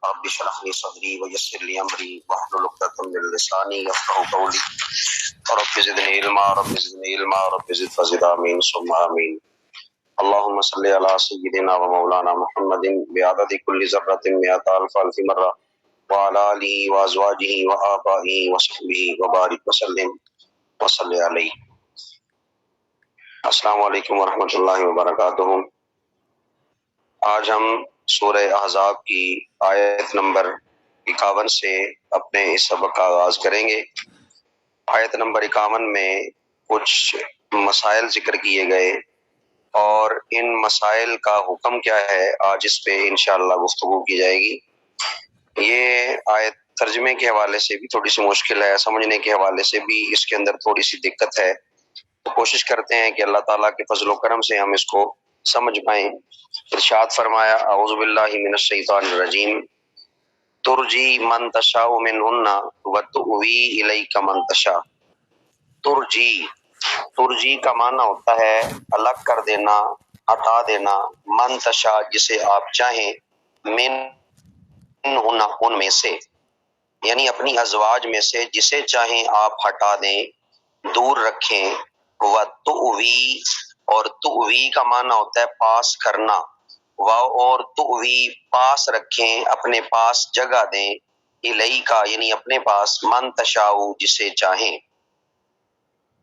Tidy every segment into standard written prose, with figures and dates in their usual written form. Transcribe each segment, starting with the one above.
رب اشرح لي صدري ويسر لي امري واحلل عقدة من لساني يفقهوا قولي رب زدني علما رب زدني علما رب زد فزد آمين ثم آمين. اللهم صل على سيدنا ومولانا محمد بعدد كل ذرة مئة ألف ألف مرة وعلى آله وأزواجه وآبائه وصحبه وبارك وسلم وصل عليه. السلام علیکم ورحمۃ اللہ وبرکاتہ. آج ہم سورہ احزاب کی آیت نمبر 51 سے اپنے اس سبق کا آغاز کریں گے. آیت نمبر 51 میں کچھ مسائل ذکر کیے گئے اور ان مسائل کا حکم کیا ہے آج اس پہ انشاءاللہ گفتگو کی جائے گی. یہ آیت ترجمے کے حوالے سے بھی تھوڑی سی مشکل ہے، سمجھنے کے حوالے سے بھی اس کے اندر تھوڑی سی دقت ہے، تو کوشش کرتے ہیں کہ اللہ تعالیٰ کے فضل و کرم سے ہم اس کو سمجھ پائیں. ارشاد فرمایا اعوذ باللہ من الشیطان الرجیم ترجی من تشاء منہن وتؤوی الیک من تشاء. ترجی کا معنی ہوتا ہے الگ کر دینا، ہٹا دینا، من تشاء جسے آپ چاہیں، منہن ان میں سے، یعنی اپنی ازواج میں سے جسے چاہیں آپ ہٹا دیں، دور رکھیں. وتؤوی اور تؤوی کا معنی ہوتا ہے پاس کرنا، اور تؤوی پاس رکھیں، اپنے پاس جگہ دیں، الیکا یعنی اپنے پاس، من تشاء جسے چاہیں.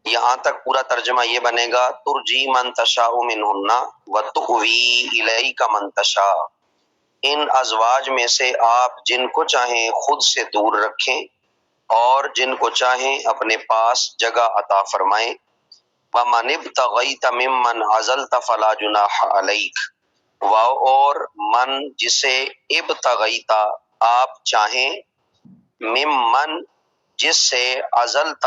یہاں تک پورا ترجمہ یہ بنے گا ترجی من تشاء منہن وتؤوی الیک من تشاء. ان ازواج میں سے آپ جن کو چاہیں خود سے دور رکھیں اور جن کو چاہیں اپنے پاس جگہ عطا فرمائیں. وَمَنِ ابْتَغَيْتَ مِمَّنْ عَزَلْتَ فَلَا جُنَاحَ عَلَيْكَ. اور من جسے ابتغیت آپ چاہیں، ممن جس سے عزلت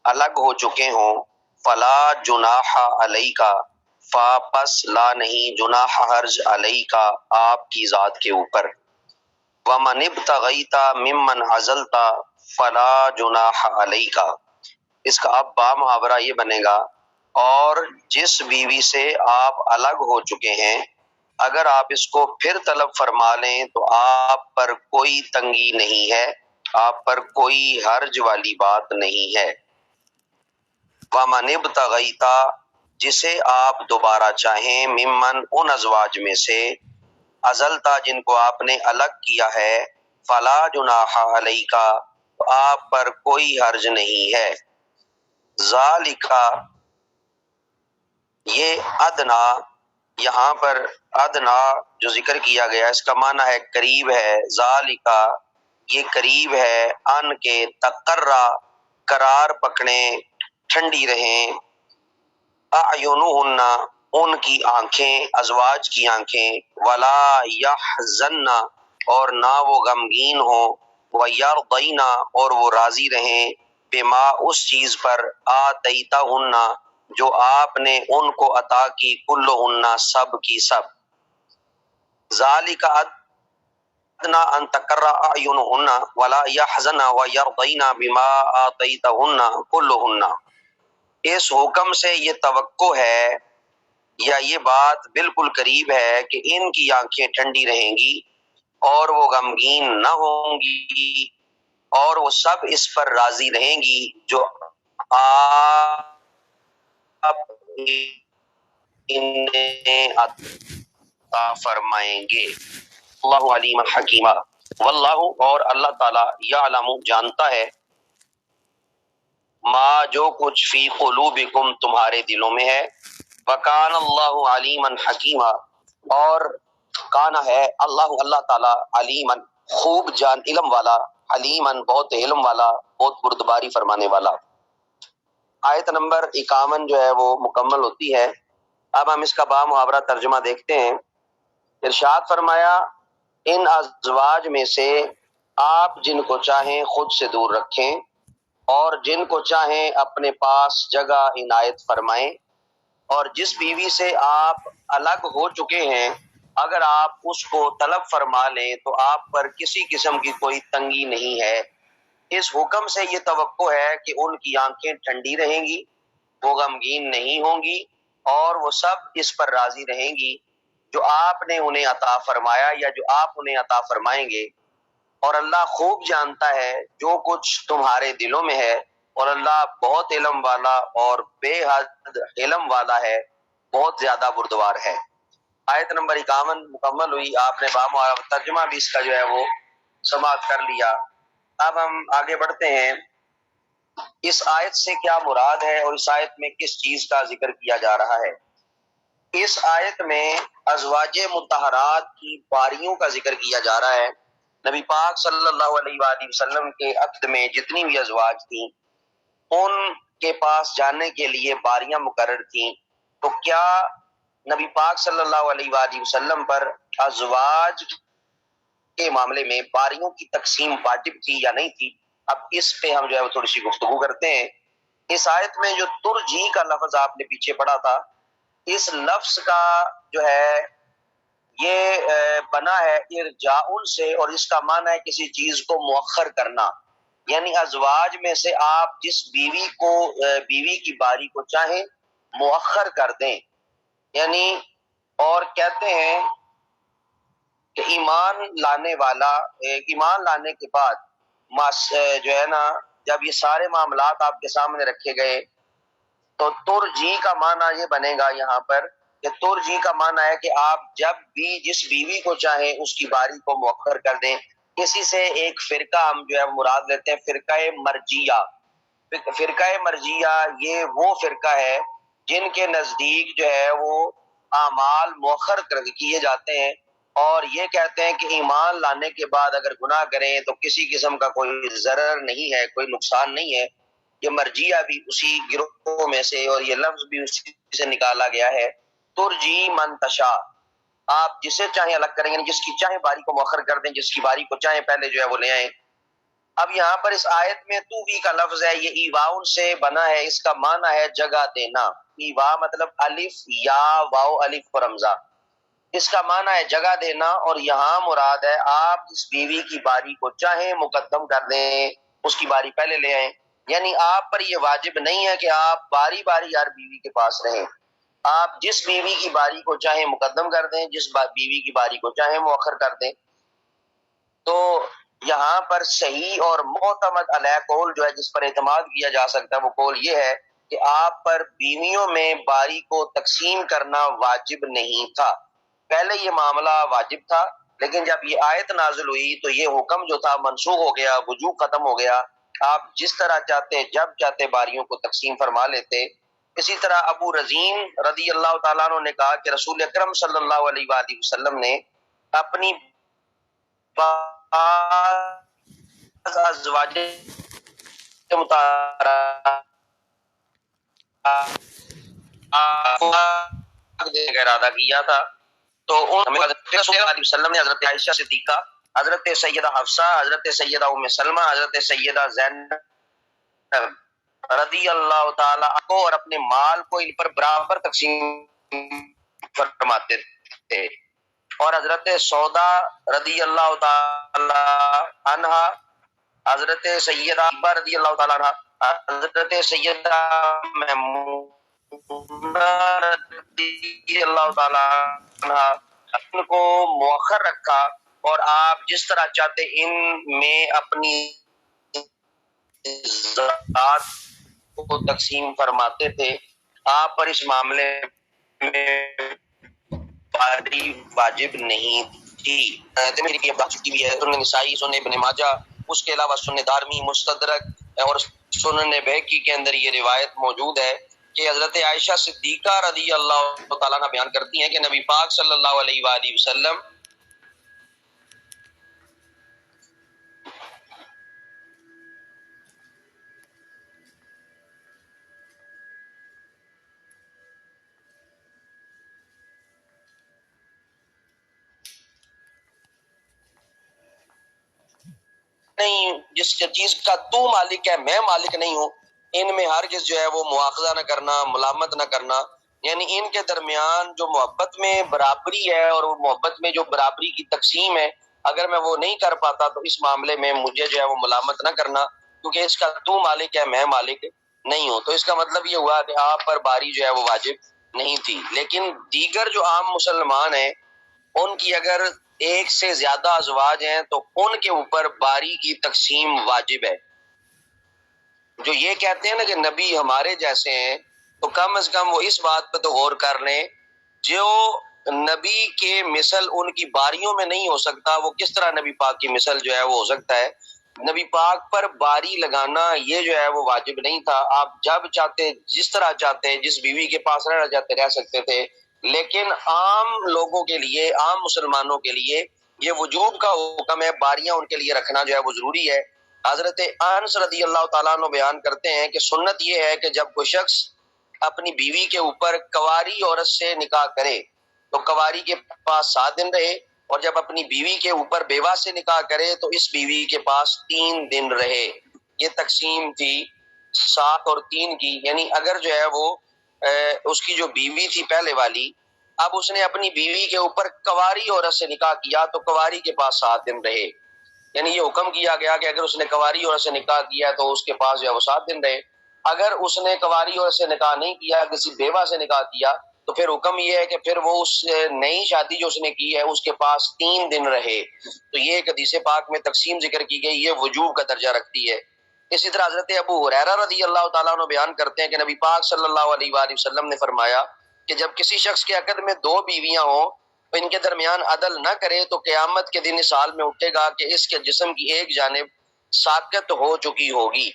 الگ ہو چکے ہوں، فلا جناح علیک پس لا نہیں، جناح حرج علیک آپ کی ذات کے اوپر. ومن ابتغیت ممن عزلت فلا جناح علیک. اس کا اب با محاورہ یہ بنے گا اور جس بیوی سے آپ الگ ہو چکے ہیں اگر آپ اس کو پھر طلب فرما لیں تو آپ پر کوئی تنگی نہیں ہے، آپ پر کوئی حرج والی بات نہیں ہے. وَمَنِ ابْتَغَيْتَ جسے آپ دوبارہ چاہیں، ممن ان ازواج میں سے، عزلتا جن کو آپ نے الگ کیا ہے، فلا جناح علیک آپ پر کوئی حرج نہیں ہے. ذالکا یہ ادنا، یہاں پر ادنا جو ذکر کیا گیا اس کا معنی ہے قریب ہے. ذالکا یہ قریب ہے، ان کے تقرا قرار پکڑیں، ٹھنڈی رہیں، اعینہن ان کی آنکھیں، ازواج کی آنکھیں، ولا یحزن اور نہ وہ غمگین ہوں، ویرضین اور وہ راضی رہیں، بما اس چیز پر آتیتہن جو آپ نے ان کو عطا کی، کلہن سب کی سب. ذالک ادنا ان تقر اعینہن ولا یحزن ویرضین بما آتیتہن کلہن. اس حکم سے یہ توقع ہے یا یہ بات بالکل قریب ہے کہ ان کی آنکھیں ٹھنڈی رہیں گی اور وہ غمگین نہ ہوں گی اور وہ سب اس پر راضی رہیں گی جو آپ انہیں عطا فرمائیں گے. اللہ علیم حکیمہ. واللہ اور اللہ تعالی یعلم جانتا ہے، ما جو کچھ فی قلوبکم تمہارے دلوں میں ہے، وکان اللہ علیما حکیما اور کانا ہے اللہ تعالی علیما خوب جان علم والا، حلیما بہت علم والا، بہت بردباری فرمانے والا. آیت نمبر 51 جو ہے وہ مکمل ہوتی ہے. اب ہم اس کا با محاورہ ترجمہ دیکھتے ہیں. ارشاد فرمایا ان ازواج میں سے آپ جن کو چاہیں خود سے دور رکھیں اور جن کو چاہیں اپنے پاس جگہ عنایت فرمائیں، اور جس بیوی سے آپ الگ ہو چکے ہیں اگر آپ اس کو طلب فرما لیں تو آپ پر کسی قسم کی کوئی تنگی نہیں ہے. اس حکم سے یہ توقع ہے کہ ان کی آنکھیں ٹھنڈی رہیں گی، وہ غمگین نہیں ہوں گی اور وہ سب اس پر راضی رہیں گی جو آپ نے انہیں عطا فرمایا یا جو آپ انہیں عطا فرمائیں گے، اور اللہ خوب جانتا ہے جو کچھ تمہارے دلوں میں ہے، اور اللہ بہت علم والا اور بے حد علم والا ہے، بہت زیادہ بردبار ہے۔ آیت نمبر 51 مکمل ہوئی، آپ نے ترجمہ بھی اس کا جو ہے وہ سماعت کر لیا۔ اب ہم آگے بڑھتے ہیں، اس آیت سے کیا مراد ہے اور اس آیت میں کس چیز کا ذکر کیا جا رہا ہے؟ اس آیت میں ازواج مطہرات کی باریوں کا ذکر کیا جا رہا ہے۔ نبی پاک صلی اللہ علیہ وآلہ وسلم کے عقد میں جتنی بھی ازواج تھیں، ان کے پاس جانے کے لیے باریاں مقرر تھیں، تو کیا نبی پاک صلی اللہ علیہ وآلہ وسلم پر ازواج کے معاملے میں باریوں کی تقسیم واجب تھی یا نہیں تھی؟ اب اس پہ ہم جو ہے وہ تھوڑی سی گفتگو کرتے ہیں۔ اس آیت میں جو ترجی کا لفظ آپ نے پیچھے پڑھا تھا، اس لفظ کا جو ہے یہ بنا ہے ارجاء سے، اور اس کا معنی ہے کسی چیز کو مؤخر کرنا، یعنی ازواج میں سے آپ جس بیوی کی باری کو چاہیں مؤخر کر دیں، یعنی اور کہتے ہیں کہ ایمان لانے کے بعد جو ہے نا، جب یہ سارے معاملات آپ کے سامنے رکھے گئے تو ترجی کا معنی یہ بنے گا یہاں پر کہ ترجی کا معنی ہے کہ آپ جب بھی جس بیوی کو چاہیں اس کی باری کو مؤخر کر دیں۔ کسی سے ایک فرقہ ہم جو ہے مراد لیتے ہیں، فرقہ مرجیہ۔ فرقہ مرجیہ یہ وہ فرقہ ہے جن کے نزدیک جو ہے وہ اعمال مؤخر کیے جاتے ہیں، اور یہ کہتے ہیں کہ ایمان لانے کے بعد اگر گناہ کریں تو کسی قسم کا کوئی ضرر نہیں ہے، کوئی نقصان نہیں ہے۔ یہ مرجیہ بھی اسی گروہ میں سے، اور یہ لفظ بھی اسی سے نکالا گیا ہے۔ ترجی من تشاء، آپ جسے چاہیں الگ کریں، یعنی جس کی چاہیں باری کو مؤخر کر دیں، جس کی باری کو چاہیں پہلے جو ہے وہ لے آئیں۔ اب یہاں پر اس آیت میں تو بھی کا لفظ ہے، یہ ایواؤن سے بنا ہے، اس کا معنی ہے جگہ دینا۔ ایوا مطلب الف یا واو الف اور حمزہ، اس کا معنی ہے جگہ دینا، اور یہاں مراد ہے آپ اس بیوی کی باری کو چاہیں مقدم کر دیں، اس کی باری پہلے لے آئیں، یعنی آپ پر یہ واجب نہیں ہے کہ آپ باری باری ہر بیوی کے پاس رہیں، آپ جس بیوی کی باری کو چاہیں مقدم کر دیں، جس بیوی کی باری کو چاہیں مؤخر کر دیں۔ تو یہاں پر صحیح اور معتمد علیہ قول جو ہے، جس پر اعتماد کیا جا سکتا ہے، وہ قول یہ ہے کہ آپ پر بیویوں میں باری کو تقسیم کرنا واجب نہیں تھا۔ پہلے یہ معاملہ واجب تھا، لیکن جب یہ آیت نازل ہوئی تو یہ حکم جو تھا منسوخ ہو گیا، وجوب ختم ہو گیا، آپ جس طرح چاہتے جب چاہتے باریوں کو تقسیم فرما لیتے۔ اسی طرح ابو رزین رضی اللہ تعالیٰ عنہ نے کہا کہ رسول اکرم صلی اللہ علیہ وآلہ وسلم نے اپنی ازواج مطہرات کا ارادہ کیا تھا، تو حضرت صلی اللہ علیہ وسلم نے حضرت عائشہ صدیقہ، حضرت سیدہ حفصہ، حضرت سیدہ ام سلمہ، حضرت سیدہ زینب رضی اللہ تعالی عنہ اور اپنے مال کو ان پر برابر تقسیم فرماتے تھے، اور حضرت سودا رضی اللہ تعالی عنہ، حضرت سیدہ عائشہ رضی اللہ تعالی عنہ، حضرت سیدہ میمونہ رضی اللہ تعالی عنہ، ان کو مؤخر رکھا، اور آپ جس طرح چاہتے ان میں اپنی ذات کو تقسیم فرماتے تھے۔ آپ پر اس معاملے میں باری واجب نہیں تھی۔ یہ بات چکی بھی ہے، سنن نسائی، سنن ابن ماجہ، اس کے علاوہ سنن دارمی، مستدرک اور سنن بہقی کے اندر یہ روایت موجود ہے کہ حضرت عائشہ صدیقہ رضی اللہ تعالیٰ عنہ بیان کرتی ہیں کہ نبی پاک صلی اللہ علیہ وآلہ وسلم نہیں، جس چیز کا تو مالک ہے میں مالک نہیں ہوں، ان میں ہرگز جو ہے وہ مواخذہ نہ کرنا، ملامت نہ کرنا، یعنی ان کے درمیان جو محبت میں برابری ہے اور وہ محبت میں جو برابری کی تقسیم ہے، اگر میں وہ نہیں کر پاتا تو اس معاملے میں مجھے جو ہے وہ ملامت نہ کرنا، کیونکہ اس کا تو مالک ہے میں مالک نہیں ہوں۔ تو اس کا مطلب یہ ہوا کہ آپ پر باری جو ہے وہ واجب نہیں تھی۔ لیکن دیگر جو عام مسلمان ہیں ان کی اگر ایک سے زیادہ ازواج ہیں تو ان کے اوپر باری کی تقسیم واجب ہے۔ جو یہ کہتے ہیں نا کہ نبی ہمارے جیسے ہیں، تو کم از کم وہ اس بات پہ تو غور کر لیں، جو نبی کے مثل ان کی باریوں میں نہیں ہو سکتا، وہ کس طرح نبی پاک کی مثل جو ہے وہ ہو سکتا ہے۔ نبی پاک پر باری لگانا یہ جو ہے وہ واجب نہیں تھا، آپ جب چاہتے جس طرح چاہتے جس بیوی کے پاس رہنا چاہتے رہ سکتے تھے، لیکن عام لوگوں کے لیے، عام مسلمانوں کے لیے یہ وجوب کا حکم ہے، باریاں ان کے لیے رکھنا جو ہے وہ ضروری ہے۔ حضرت انس رضی اللہ تعالیٰ عنہ بیان کرتے ہیں کہ سنت یہ ہے کہ جب کوئی شخص اپنی بیوی کے اوپر کنواری عورت سے نکاح کرے تو کنواری کے پاس 7 دن رہے، اور جب اپنی بیوی کے اوپر بیوہ سے نکاح کرے تو اس بیوی کے پاس 3 دن رہے۔ یہ تقسیم تھی 7 اور 3 کی، یعنی اگر جو ہے وہ اس کی جو بیوی تھی پہلے والی، اب اس نے اپنی بیوی کے اوپر کنواری عورت سے نکاح کیا تو کنواری کے پاس 7 دن رہے، یعنی یہ حکم کیا گیا کہ اگر اس نے کنواری عورت سے نکاح کیا تو اس کے پاس جو ہے وہ 7 دن رہے۔ اگر اس نے کنواری عورت سے نکاح نہیں کیا، کسی بیوہ سے نکاح کیا، تو پھر حکم یہ ہے کہ پھر وہ اس نئی شادی جو اس نے کی ہے اس کے پاس 3 دن رہے۔ تو یہ ایک حدیث پاک میں تقسیم ذکر کی گئی، یہ وجوب کا درجہ رکھتی ہے۔ اسی طرح حضرت ابو ہریرہ رضی اللہ تعالیٰ عنہ بیان کرتے ہیں کہ نبی پاک صلی اللہ علیہ وآلہ وسلم نے فرمایا کہ جب کسی شخص کے عقد میں 2 بیویاں ہوں تو ان کے درمیان عدل نہ کرے تو قیامت کے دن اس حال میں اٹھے گا کہ اس کے جسم کی ایک جانب ساقط ہو چکی ہوگی۔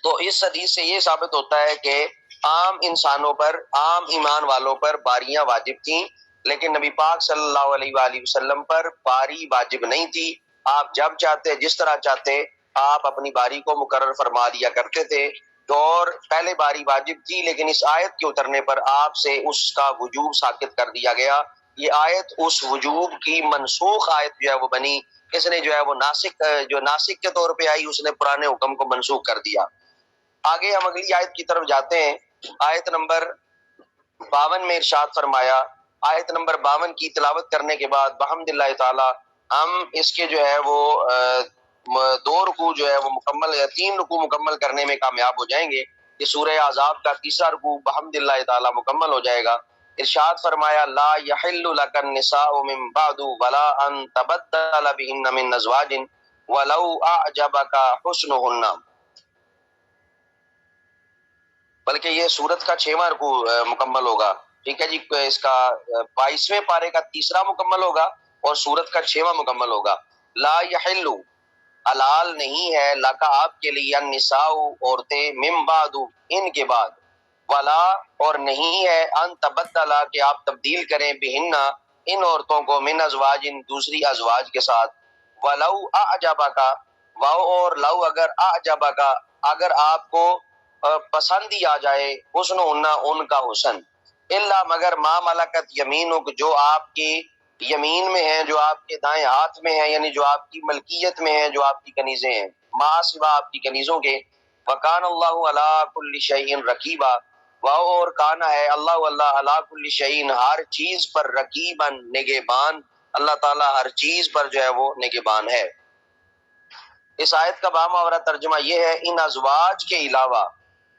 تو اس حدیث سے یہ ثابت ہوتا ہے کہ عام انسانوں پر، عام ایمان والوں پر باریاں واجب تھیں، لیکن نبی پاک صلی اللہ علیہ وآلہ وسلم پر باری واجب نہیں تھی۔ آپ جب چاہتے جس طرح چاہتے آپ اپنی باری کو مقرر فرما دیا کرتے تھے، اور پہلے باری واجب تھی لیکن اس آیت کے اترنے پر آپ سے اس کا وجوب ساقط کر دیا گیا۔ یہ آیت اس وجوب کی منسوخ آیت جو ہے وہ بنی، اس نے جو ہے وہ ناسخ کے طور پہ آئی، اس نے پرانے حکم کو منسوخ کر دیا۔ آگے ہم اگلی آیت کی طرف جاتے ہیں۔ آیت نمبر 52 میں ارشاد فرمایا، آیت نمبر 52 کی تلاوت کرنے کے بعد بحمد اللہ تعالی ہم اس کے جو ہے وہ 2 رکوع جو ہے وہ مکمل یا 3 رکوع مکمل کرنے میں کامیاب ہو جائیں گے۔ یہ سورہ احزاب کا تیسرا رکوع بحمد اللہ تعالی مکمل ہو جائے گا۔ ارشاد فرمایا، لا یحل لک النساء من بعد ولا ان تبدل بهن من ازواج ولو اعجبک حسنهن، بلکہ یہ سورت کا 6واں رکوع مکمل ہوگا۔ ٹھیک ہے جی، اس کا 22ویں پارے کا تیسرا مکمل ہوگا اور سورت کا 6واں مکمل ہوگا۔ لا یحل، حلال نہیں ہے، لکا آپ کے لیے، النساء عورتیں، من بعد ان کے بعد، ولا اور نہیں ہے، ان تبدلا کہ آپ تبدیل کریں، بہن ان عورتوں کو، من ازواج دوسری ازواج کے ساتھ، ولو اعجبکا، واو اور لو اگر اعجبکا اگر آپ کو پسند ہی آ جائے، حسن ان کا حسن، الا مگر ما ملکت یمینک جو آپ کی یمین میں ہیں، جو آپ کے دائیں ہاتھ میں ہیں، یعنی جو آپ کی ملکیت میں ہیں، جو آپ کی کنیزیں ہیں، ما سوا آپ کی کنیزوں کے، وکان اللہ علی کل شیء رقیبا، واو اور کانا ہے اللہ علی کل شیء ہر چیز پر، رقیبا نگہبان، اللہ تعالیٰ ہر چیز پر جو ہے وہ نگہبان ہے۔ اس آیت کا بامعنی ترجمہ یہ ہے، ان ازواج کے علاوہ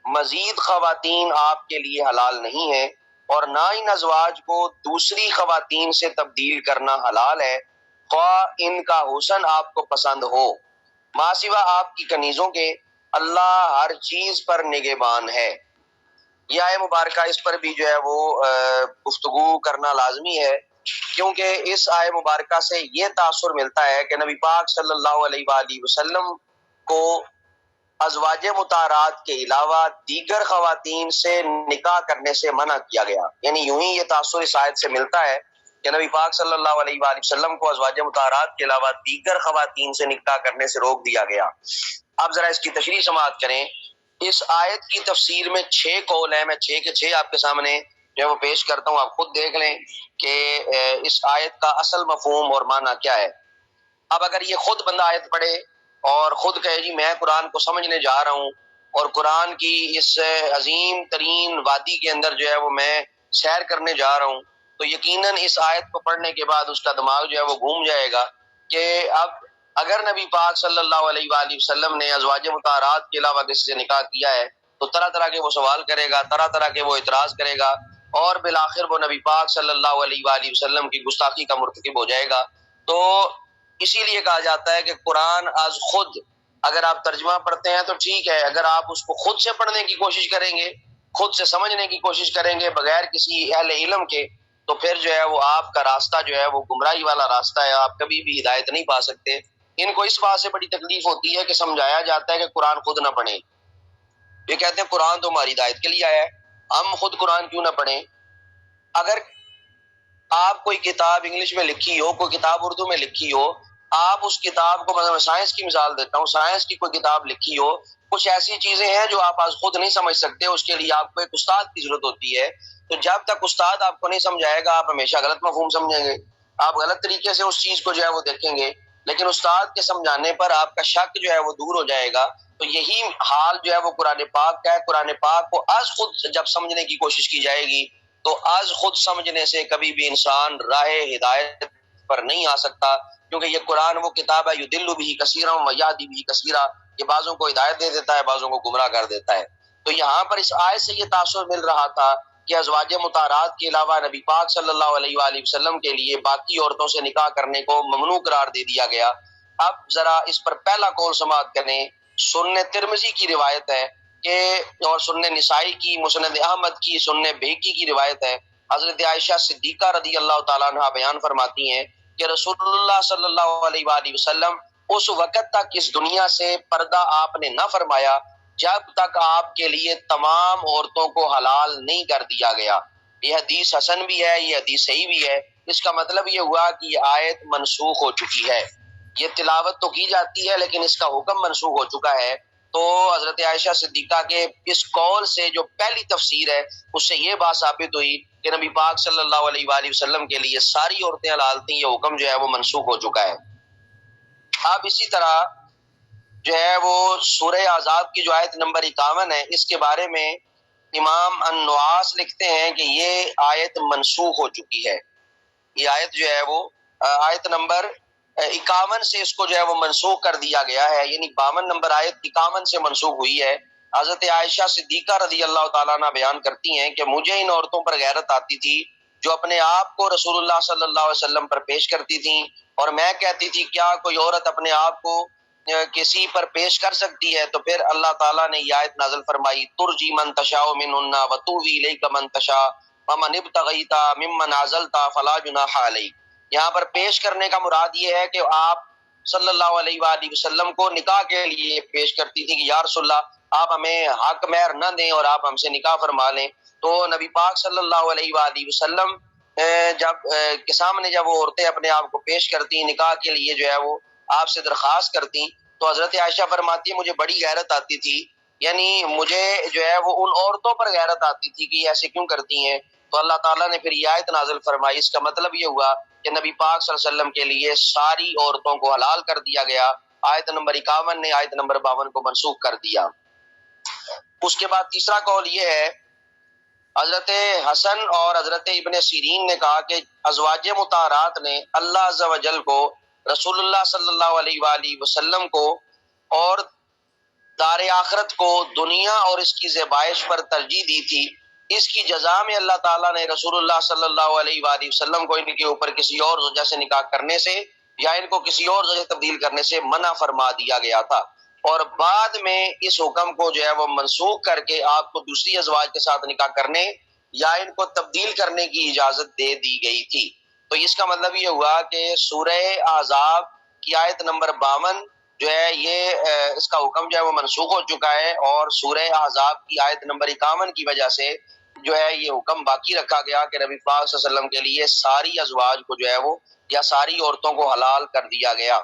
مزید خواتین آپ کے لیے حلال نہیں ہے، اور نہ ان ازواج کو دوسری خواتین سے تبدیل کرنا حلال ہے، خواہ ان کا حسن آپ کو پسند ہو، ما سوا آپ کی کنیزوں کے، اللہ ہر چیز پر نگہبان ہے۔ یہ آیت مبارکہ اس پر بھی جو ہے وہ گفتگو کرنا لازمی ہے، کیونکہ اس آیت مبارکہ سے یہ تاثر ملتا ہے کہ نبی پاک صلی اللہ علیہ وآلہ وسلم کو ازواج مطہرات کے علاوہ دیگر خواتین سے نکاح کرنے سے منع کیا گیا، یعنی یوں ہی یہ تاثر اس آیت سے ملتا ہے کہ نبی پاک صلی اللہ علیہ وآلہ وسلم کو ازواج مطہرات کے علاوہ دیگر خواتین سے نکاح کرنے سے روک دیا گیا۔ اب ذرا اس کی تشریح سماعت کریں۔ اس آیت کی تفسیر میں 6 قول ہیں، میں 6 کے 6 آپ کے سامنے جو ہے وہ پیش کرتا ہوں، آپ خود دیکھ لیں کہ اس آیت کا اصل مفہوم اور معنی کیا ہے۔ اب اگر یہ خود بندہ آیت پڑھے اور خود کہے جی میں قرآن کو سمجھنے جا رہا ہوں اور قرآن کی اس عظیم ترین وادی کے اندر جو ہے وہ میں سیر کرنے جا رہا ہوں، تو یقیناً اس آیت کو پڑھنے کے بعد اس کا دماغ جو ہے وہ گھوم جائے گا کہ اب اگر نبی پاک صلی اللہ علیہ وآلہ وسلم نے ازواج مطہرات کے علاوہ کسی سے نکاح کیا ہے تو طرح طرح کے وہ سوال کرے گا، طرح طرح کے وہ اعتراض کرے گا اور بالآخر وہ نبی پاک صلی اللہ علیہ وآلہ وسلم کی گستاخی کا مرتکب ہو جائے گا۔ تو اسی لیے کہا جاتا ہے کہ قرآن از خود، اگر آپ ترجمہ پڑھتے ہیں تو ٹھیک ہے، اگر آپ اس کو خود سے پڑھنے کی کوشش کریں گے، خود سے سمجھنے کی کوشش کریں گے بغیر کسی اہل علم کے، تو پھر جو ہے وہ آپ کا راستہ جو ہے وہ گمراہی والا راستہ ہے، آپ کبھی بھی ہدایت نہیں پا سکتے۔ ان کو اس بات سے بڑی تکلیف ہوتی ہے کہ سمجھایا جاتا ہے کہ قرآن خود نہ پڑھیں۔ یہ کہتے ہیں قرآن تو ہماری ہدایت کے لیے آیا ہے، ہم خود قرآن کیوں نہ پڑھیں؟ اگر آپ کوئی کتاب انگلش میں لکھی ہو، کوئی کتاب اردو میں لکھی ہو، آپ اس کتاب کو، مثلا میں سائنس کی مثال دیتا ہوں، سائنس کی کوئی کتاب لکھی ہو، کچھ ایسی چیزیں ہیں جو آپ آج خود نہیں سمجھ سکتے، اس کے لیے آپ کو ایک استاد کی ضرورت ہوتی ہے۔ تو جب تک استاد آپ کو نہیں سمجھائے گا، آپ ہمیشہ غلط مفہوم سمجھیں گے، آپ غلط طریقے سے اس چیز کو جو ہے وہ دیکھیں گے، لیکن استاد کے سمجھانے پر آپ کا شک جو ہے وہ دور ہو جائے گا۔ تو یہی حال جو ہے وہ قرآن پاک کا ہے۔ قرآن پاک کو از خود جب سمجھنے کی کوشش کی جائے گی تو از خود سمجھنے سے کبھی بھی انسان راہ ہدایت پر نہیں آ سکتا، کیونکہ یہ قرآن وہ کتاب ہے یدل بہ کثیرا و یہدی بہ کثیرا، یہ بعضوں کو ہدایت دے دیتا ہے، بعضوں کو گمراہ کر دیتا ہے۔ تو یہاں پر اس آیت سے یہ تاثر مل رہا تھا کہ ازواج مطہرات کے علاوہ نبی پاک صلی اللہ علیہ وآلہ وسلم کے لیے باقی عورتوں سے نکاح کرنے کو ممنوع قرار دے دیا گیا۔ اب ذرا اس پر پہلا قول سماعت کریں۔ سنن ترمذی کی روایت ہے کہ، اور سنن نسائی کی، مسند احمد کی، سنن بہقی کی روایت ہے، حضرت عائشہ صدیقہ رضی اللہ تعالیٰ عنہ بیان فرماتی ہیں کہ رسول اللہ صلی اللہ علیہ وآلہ وسلم اس وقت تک اس دنیا سے پردہ آپ نے نہ فرمایا جب تک آپ کے لیے تمام عورتوں کو حلال نہیں کر دیا گیا۔ یہ حدیث حسن بھی ہے، یہ حدیث صحیح بھی ہے۔ اس کا مطلب یہ ہوا کہ یہ آیت منسوخ ہو چکی ہے، یہ تلاوت تو کی جاتی ہے لیکن اس کا حکم منسوخ ہو چکا ہے۔ تو حضرت عائشہ صدیقہ کے اس قول سے جو پہلی تفسیر ہے، اس سے یہ بات ثابت ہوئی کہ نبی پاک صلی اللہ علیہ وآلہ وسلم کے لیے ساری عورتیں حلال تھیں، یہ حکم جو ہے وہ منسوخ ہو چکا ہے۔ اب اسی طرح جو ہے وہ سورہ احزاب کی جو آیت نمبر 51 ہے، اس کے بارے میں امام النواس لکھتے ہیں کہ یہ آیت منسوخ ہو چکی ہے۔ یہ آیت جو ہے وہ آیت نمبر 51 سے اس کو جو ہے وہ منسوخ کر دیا گیا ہے، یعنی 52 نمبر آیت 51 سے منسوخ ہوئی ہے۔ حضرت عائشہ صدیقہ رضی اللہ تعالیٰ عنہ بیان کرتی ہیں کہ مجھے ان عورتوں پر غیرت آتی تھی جو اپنے آپ کو رسول اللہ صلی اللہ علیہ وسلم پر پیش کرتی تھیں، اور میں کہتی تھی کیا کوئی عورت اپنے آپ کو کسی پر پیش کر سکتی ہے؟ تو پھر اللہ تعالیٰ نے یہ آیت نازل فرمائی، ترجی من تشاء منہن وتؤوی الیک من تشاء ومن ابتغیت ممن عزلت فلا جناح علیک۔ یہاں پر پیش کرنے کا مراد یہ ہے کہ آپ صلی اللہ علیہ وآلہ وسلم کو نکاح کے لیے پیش کرتی تھی کہ یا رسول اللہ آپ ہمیں حق مہر نہ دیں اور آپ ہم سے نکاح فرما لیں۔ تو نبی پاک صلی اللہ علیہ وآلہ وسلم کے سامنے جب وہ عورتیں اپنے آپ کو پیش کرتی نکاح کے لیے جو ہے وہ آپ سے درخواست کرتی، تو حضرت عائشہ فرماتی ہے مجھے بڑی غیرت آتی تھی، یعنی مجھے جو ہے وہ ان عورتوں پر غیرت آتی تھی کہ یہ ایسے کیوں کرتی ہیں۔ تو اللہ تعالیٰ نے پھر یہ آیت نازل فرمائی۔ اس کا مطلب یہ ہوا کہ نبی پاک صلی اللہ علیہ وسلم کے لیے ساری عورتوں کو حلال کر دیا گیا۔ آیت نمبر 51 نے آیت نمبر 52 کو منسوخ کر دیا۔ اس کے بعد تیسرا قول یہ ہے، حضرت حسن اور حضرت ابن سیرین نے کہا کہ ازواج مطہرات نے اللہ عز و جل کو، رسول اللہ صلی اللہ علیہ وآلہ وسلم کو اور دار آخرت کو دنیا اور اس کی زیبائش پر ترجیح دی تھی۔ اس کی جزا میں اللہ تعالیٰ نے رسول اللہ صلی اللہ علیہ وآلہ وسلم کو ان کے اوپر کسی اور زوجہ سے نکاح کرنے سے یا ان کو کسی اور زوجہ تبدیل کرنے سے منع فرما دیا گیا تھا، اور بعد میں اس حکم کو جو ہے وہ منسوخ کر کے آپ کو دوسری ازواج کے ساتھ نکاح کرنے یا ان کو تبدیل کرنے کی اجازت دے دی گئی تھی۔ تو اس کا مطلب یہ ہوا کہ سورہ احزاب کی آیت نمبر 52 جو ہے یہ اس کا حکم جو ہے وہ منسوخ ہو چکا ہے، اور سورہ احزاب کی آیت نمبر 51 کی وجہ سے جو ہے یہ حکم باقی رکھا گیا کہ نبی پاک صلی اللہ علیہ وسلم کے لیے ساری ازواج کو جو ہے وہ یا ساری عورتوں کو حلال کر دیا گیا۔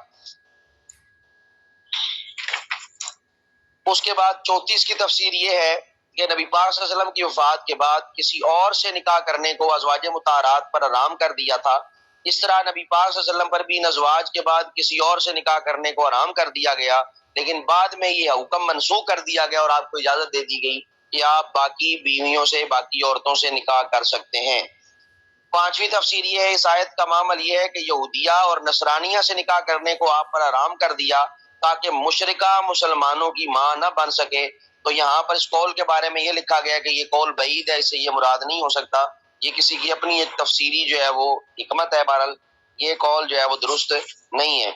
اس کے بعد چوتھی اس کی تفسیر یہ ہے کہ نبی پاک صلی اللہ علیہ وسلم کی وفات کے بعد کسی اور سے نکاح کرنے کو ازواج مطہرات پر حرام کر دیا تھا، اس طرح نبی پاک صلی اللہ علیہ وسلم پر بھی ان ازواج کے بعد کسی اور سے نکاح کرنے کو حرام کر دیا گیا، لیکن بعد میں یہ حکم منسوخ کر دیا گیا اور آپ کو اجازت دے دی گئی کہ آپ باقی بیویوں سے، باقی عورتوں سے نکاح کر سکتے ہیں۔ پانچویں تفسیر یہ ہے، اس آیت کا معمل یہ ہے کہ یہودیہ اور نصرانیہ سے نکاح کرنے کو آپ پر حرام کر دیا تاکہ مشرکہ مسلمانوں کی ماں نہ بن سکے، تو یہاں پر اس قول کے بارے میں یہ لکھا گیا کہ یہ قول بعید ہے، اس سے یہ مراد نہیں ہو سکتا، یہ کسی کی اپنی ایک تفسیری جو ہے وہ حکمت ہے، بہرحال یہ قول جو ہے وہ درست نہیں ہے۔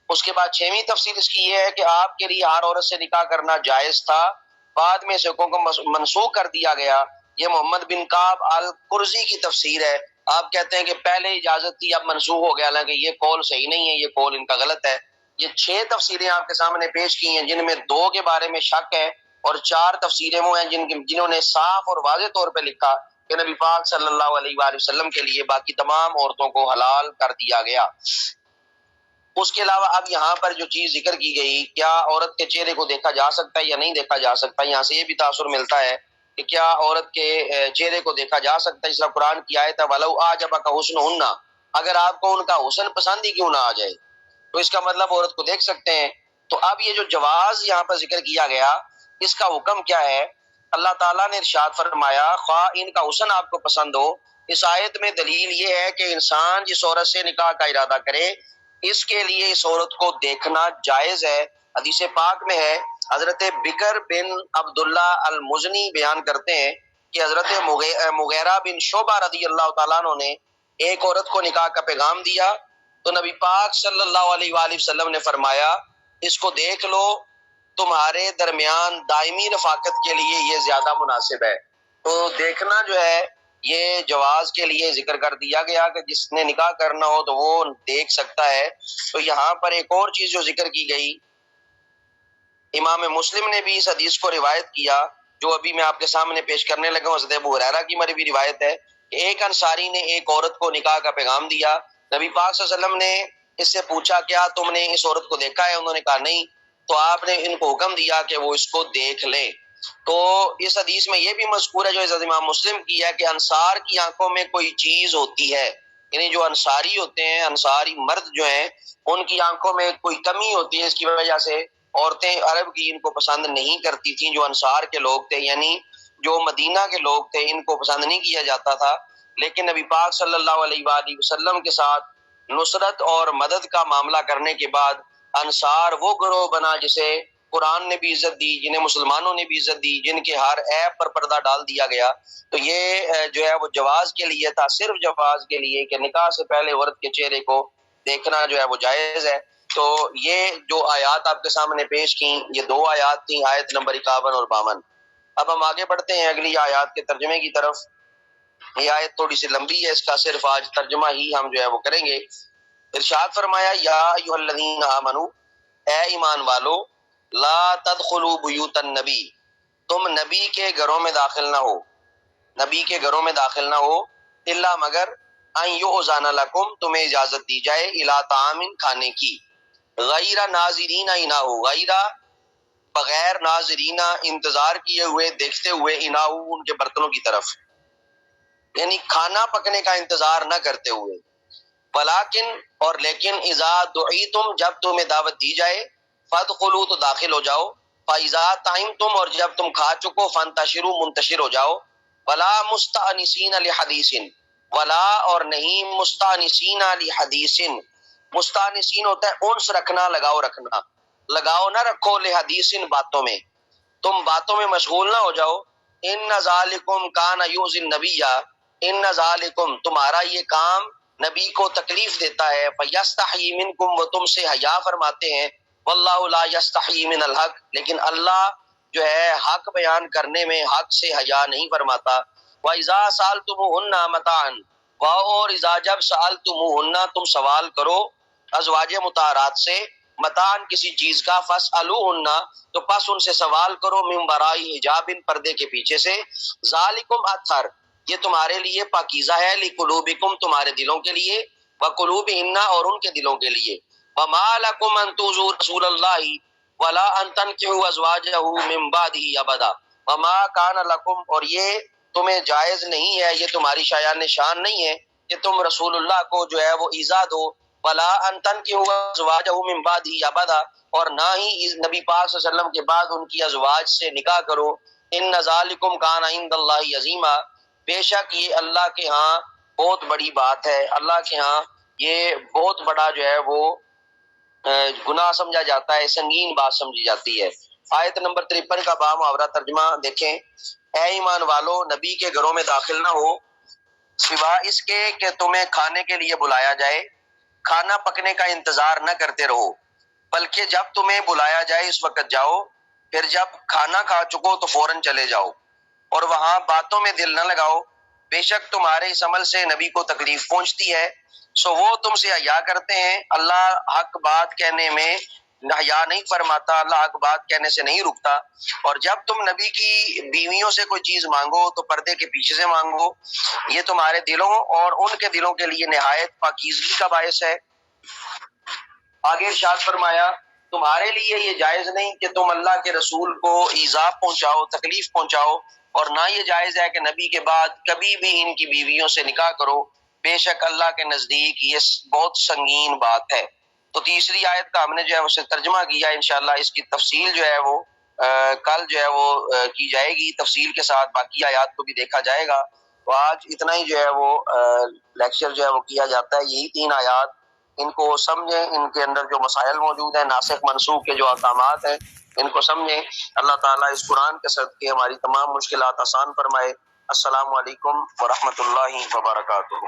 اس کے بعد 6ویں تفسیر اس کی یہ ہے کہ آپ کے لیے ہر عورت سے نکاح کرنا جائز تھا، بعد میں اس حکم کو منسوخ کر دیا گیا۔ یہ محمد بن کعب القرظی کی تفسیر ہے۔ آپ کہتے ہیں کہ پہلے اجازت تھی اب منسوخ ہو گیا، حالانکہ یہ قول صحیح نہیں ہے، یہ قول ان کا غلط ہے۔ یہ 6 تفسیریں آپ کے سامنے پیش کی ہیں، جن میں 2 کے بارے میں شک ہے، اور 4 تفسیریں وہ ہیں جنہوں نے صاف اور واضح طور پہ لکھا کہ نبی پاک صلی اللہ علیہ وآلہ وسلم کے لیے باقی تمام عورتوں کو حلال کر دیا گیا۔ اس کے علاوہ اب یہاں پر جو چیز ذکر کی گئی، کیا عورت کے چہرے کو دیکھا جا سکتا ہے یا نہیں دیکھا جا سکتا، یہاں سے یہ بھی تاثر ملتا ہے کہ کیا عورت کے چہرے کو دیکھا جا سکتا ہے، اس طرح قرآن کی آیت ہے وَلَوْ أَعْجَبَكَ حُسْنُهُنَّ، اگر آپ کو ان کا حسن پسند ہی کیوں نہ آ جائے تو اس کا مطلب عورت کو دیکھ سکتے ہیں۔ تو اب یہ جو جواز یہاں پر ذکر کیا گیا، اس کا حکم کیا ہے؟ اللہ تعالیٰ نے ارشاد فرمایا خواہ ان کا حسن آپ کو پسند ہو۔ اس آیت میں دلیل یہ ہے کہ انسان جس عورت سے نکاح کا ارادہ کرے، اس کے لیے اس عورت کو دیکھنا جائز ہے۔ حدیث پاک میں ہے، حضرت بکر بن عبداللہ المزنی بیان کرتے ہیں کہ حضرت مغیرہ بن شعبہ رضی اللہ تعالیٰ عنہ نے ایک عورت کو نکاح کا پیغام دیا، تو نبی پاک صلی اللہ علیہ وآلہ وسلم نے فرمایا اس کو دیکھ لو، تمہارے درمیان دائمی رفاقت کے لیے یہ زیادہ مناسب ہے۔ تو دیکھنا جو ہے یہ جواز کے لیے ذکر کر دیا گیا کہ جس نے نکاح کرنا ہو تو وہ دیکھ سکتا ہے۔ تو یہاں پر ایک اور چیز جو ذکر کی گئی، امام مسلم نے بھی اس حدیث کو روایت کیا جو ابھی میں آپ کے سامنے پیش کرنے لگا ہوں، حضرت ابو ہریرہ کی مروی روایت ہے کہ ایک انصاری نے ایک عورت کو نکاح کا پیغام دیا، نبی پاک صلی اللہ علیہ وسلم نے اس سے پوچھا کیا تم نے اس عورت کو دیکھا ہے؟ انہوں نے کہا نہیں، تو آپ نے ان کو حکم دیا کہ وہ اس کو دیکھ لیں۔ تو اس حدیث میں یہ بھی مذکور ہے جو حضرت امام مسلم کی ہے کہ انصار کی آنکھوں میں کوئی چیز ہوتی ہے، یعنی جو انصاری ہوتے ہیں، انصاری مرد جو ہیں، ان کی آنکھوں میں کوئی کمی ہوتی ہے، اس کی وجہ سے عورتیں عرب کی ان کو پسند نہیں کرتی تھیں، جو انصار کے لوگ تھے، یعنی جو مدینہ کے لوگ تھے، ان کو پسند نہیں کیا جاتا تھا۔ لیکن نبی پاک صلی اللہ علیہ وآلہ وسلم کے ساتھ نصرت اور مدد کا معاملہ کرنے کے بعد انصار وہ گروہ بنا جسے قرآن نے بھی عزت دی، جنہیں مسلمانوں نے بھی عزت دی، جن کے ہر عیب پر پردہ ڈال دیا گیا۔ تو یہ جو ہے وہ جواز کے لیے تھا، صرف جواز کے لیے کہ نکاح سے پہلے عورت کے چہرے کو دیکھنا جو ہے وہ جائز ہے۔ تو یہ جو آیات آپ کے سامنے پیش کی، یہ 2 آیات تھیں، آیت نمبر 51 اور 52۔ اب ہم آگے بڑھتے ہیں اگلی آیات کے ترجمے کی طرف۔ یہ آیت تھوڑی سی لمبی ہے، اس کا صرف آج ترجمہ ہی ہم جو ہے وہ کریں گے۔ ارشاد فرمایا یا ایھا الذین آمنو، اے ایمان والو، لا تدخلوا بیوت النبی، تم نبی کے گھروں میں داخل نہ ہو، نبی کے گھروں میں داخل نہ ہو، الا مگر ان یؤذن لکم، تمہیں اجازت دی جائے، الی طعام، کھانے کی، غیر ناظرین اناہ، غیر بغیر ناظرین انتظار کیے ہوئے، دیکھتے ہوئے، اناہ ان کے برتنوں کی طرف، یعنی کھانا پکنے کا انتظار نہ کرتے ہوئے، ولیکن اور لیکن اذا دعیتم، جب تمہیں دعوت دی جائے، فادخلوا تو داخل ہو جاؤ، فاذا طعمتم اور جب تم کھا چکو، فانتشروا منتشر ہو جاؤ، ولا مستأنسین لحدیث، ولا اور نہیں مستأنسین لحدیث، مستأنسین ہوتا ہے انس رکھنا، لگاؤ رکھنا، لگاؤ نہ رکھو لحدیث باتوں میں، تم باتوں میں مشغول نہ ہو جاؤ، ان ذالکم کان یؤذی النبی، ان ذالکم تمہارا یہ کام نبی کو تکلیف دیتا ہے، فیستحیی منکم وہ تم سے حیا فرماتے ہیں، واللہ لا یستحیی من الحق لیکن اللہ جو ہے حق بیان کرنے میں حق سے حیا نہیں فرماتا، وَإِذَا سَأَلْتُمُوهُنَّ مَتَاعًا اور اذا جب سألتموهن تم سوال کرو ازواج مطہرات سے، متاعن کسی چیز کا، فاسألوهن تو پس ان سے سوال کرو، من وراء حجاب پردے کے پیچھے سے، ذالکم اطہر یہ تمہارے لیے پاکیزہ ہے، لقلوبکم تمہارے دلوں کے لیے، وقلوبہن اور ان کے دلوں کے لیے، وما لکم ان تؤذوا رسول اللہ ولا ان تنکحوا ازواجہ من بعدہ ابدا، وما کان لکم اور یہ تمہیں جائز نہیں ہے، یہ تمہاری شایان شان نہیں ہے کہ تم رسول اللہ کو جو ہے وہ ایذا دو، ولا ان تنکحوا ازواجہ من بعدہ ابدا اور نہ ہی نبی پاک صلی اللہ علیہ وسلم کے بعد ان کی ازواج سے نکاح کرو، ان ذالکم کان عند اللہ عظیما بے شک یہ اللہ کے ہاں بہت بڑی بات ہے، اللہ کے ہاں یہ بہت بڑا جو ہے وہ گناہ سمجھا جاتا ہے، سنگین بات سمجھی جاتی ہے۔ آیت نمبر 53 کا بامحاورہ ترجمہ دیکھیں، اے ایمان والو، نبی کے گھروں میں داخل نہ ہو سوا اس کے کہ تمہیں کھانے کے لیے بلایا جائے، کھانا پکنے کا انتظار نہ کرتے رہو، بلکہ جب تمہیں بلایا جائے اس وقت جاؤ، پھر جب کھانا کھا چکو تو فوراً چلے جاؤ، اور وہاں باتوں میں دل نہ لگاؤ، بے شک تمہارے اس عمل سے نبی کو تکلیف پہنچتی ہے، سو وہ تم سے حیا کرتے ہیں، اللہ حق بات کہنے میں حیا نہیں فرماتا، اللہ حق بات کہنے سے نہیں رکتا، اور جب تم نبی کی بیویوں سے کوئی چیز مانگو تو پردے کے پیچھے سے مانگو، یہ تمہارے دلوں اور ان کے دلوں کے لیے نہایت پاکیزگی کا باعث ہے۔ آگے ارشاد فرمایا، تمہارے لیے یہ جائز نہیں کہ تم اللہ کے رسول کو ایذا پہنچاؤ، تکلیف پہنچاؤ، اور نہ یہ جائز ہے کہ نبی کے بعد کبھی بھی ان کی بیویوں سے نکاح کرو، بے شک اللہ کے نزدیک یہ بہت سنگین بات ہے۔ تو تیسری آیت کا ہم نے جو ہے اسے ترجمہ کیا، انشاءاللہ اس کی تفصیل جو ہے وہ کل جو ہے وہ کی جائے گی، تفصیل کے ساتھ باقی آیات کو بھی دیکھا جائے گا۔ تو آج اتنا ہی جو ہے وہ لیکچر جو ہے وہ کیا جاتا ہے، یہی 3 آیات، ان کو سمجھیں، ان کے اندر جو مسائل موجود ہیں، ناسخ منسوخ کے جو احکامات ہیں ان کو سمجھیں۔ اللہ تعالیٰ اس قرآن کے صدقے ہماری تمام مشکلات آسان فرمائے۔ السلام علیکم ورحمۃ اللہ وبرکاتہ۔